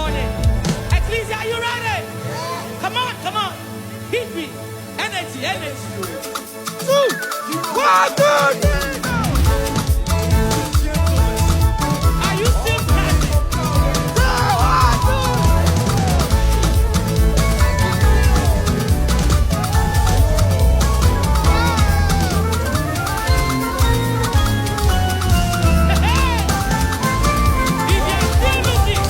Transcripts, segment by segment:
morning. Ecclesia, are you ready? Come on, come on. Hit me. Energy, energy. 2, 1, 2, 3, go. Are you still planning? 2, 1, 2. Hey, if you're still looking,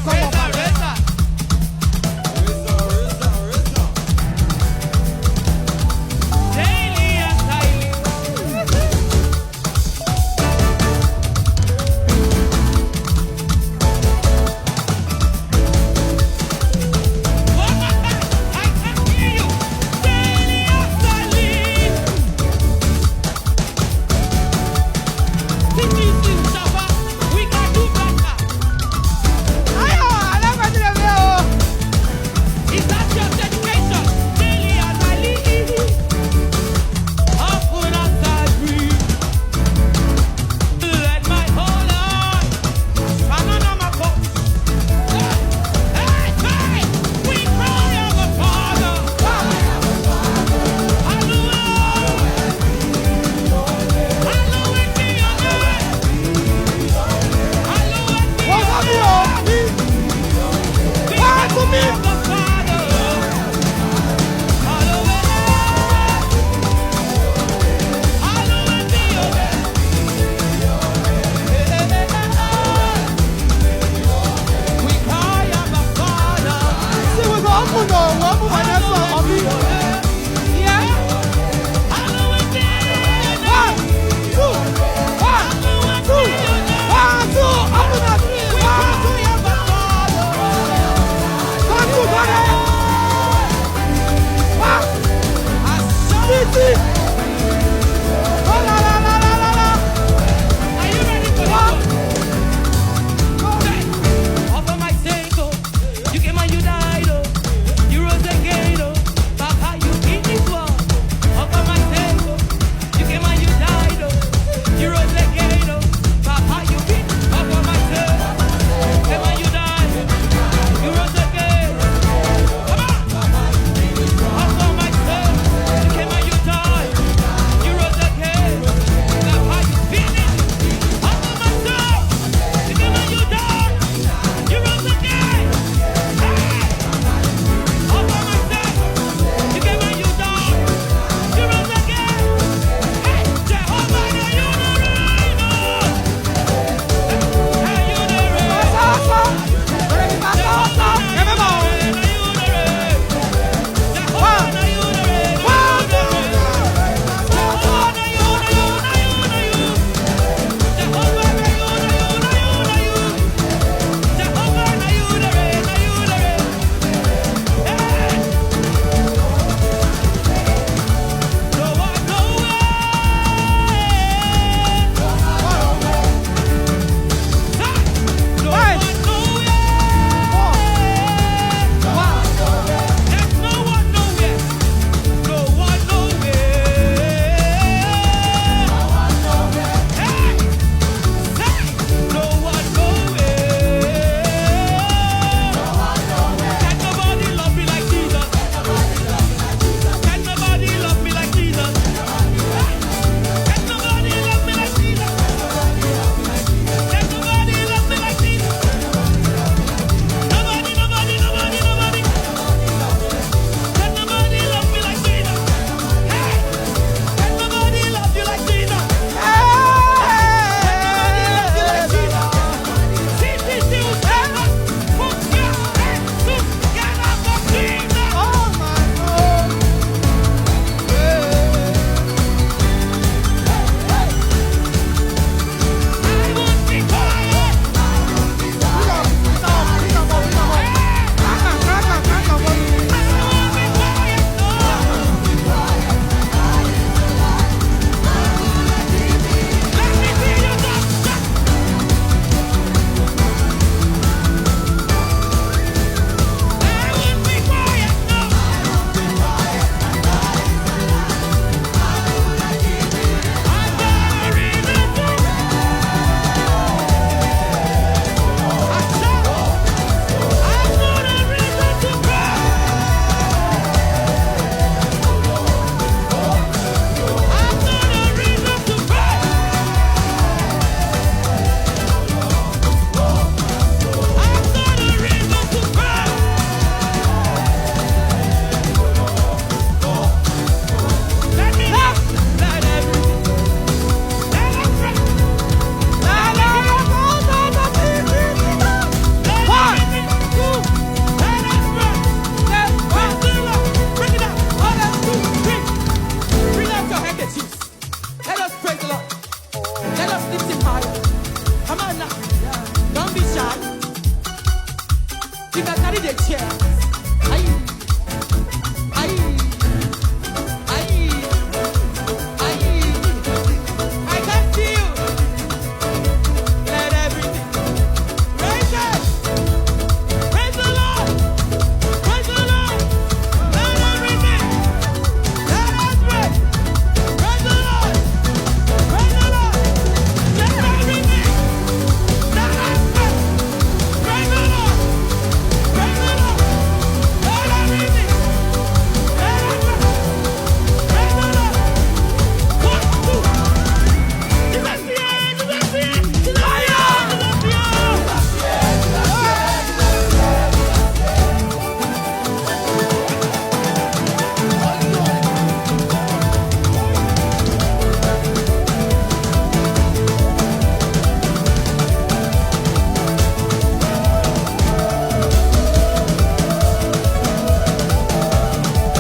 Daily and daily. One more time. I can hear you. Daily and daily. TTC, Shabba, we can do better. the chair. Aye. Aye. Aye. Aye. I can see you. Let everything. Raise it. Praise the Lord. Praise the Lord. Let everything. Let us pray. Praise the Lord. Praise the Lord. Let everything. Let us pray. Praise the Lord. Praise the Lord. Let everything. Let us pray. Praise the Lord. 1, 2. Jesus here. Jesus here. Jesus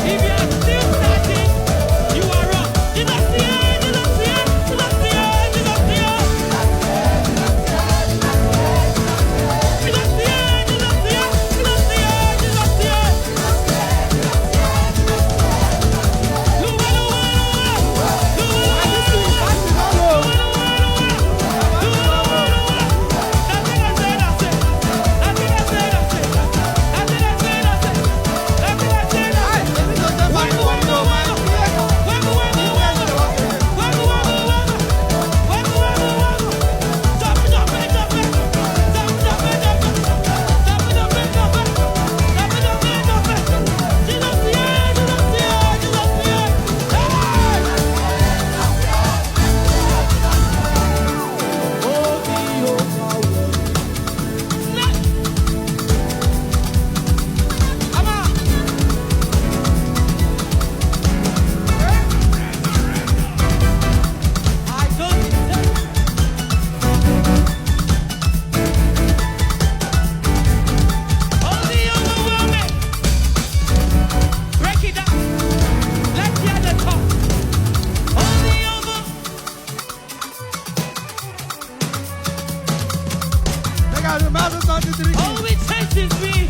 If you are still starting, you are wrong. Jesus here. Jesus here. Jesus here. Jesus here. Jesus here. Jesus here. Jesus here. Jesus here. Lua, lua, lua. Lua, Nothing I said, I said. Nothing I said, I said. Nothing I said, I said. Nothing I said, I said. Break it down. Let's hear the talk. Only over. Check out the mountains on the three. All we taste is me.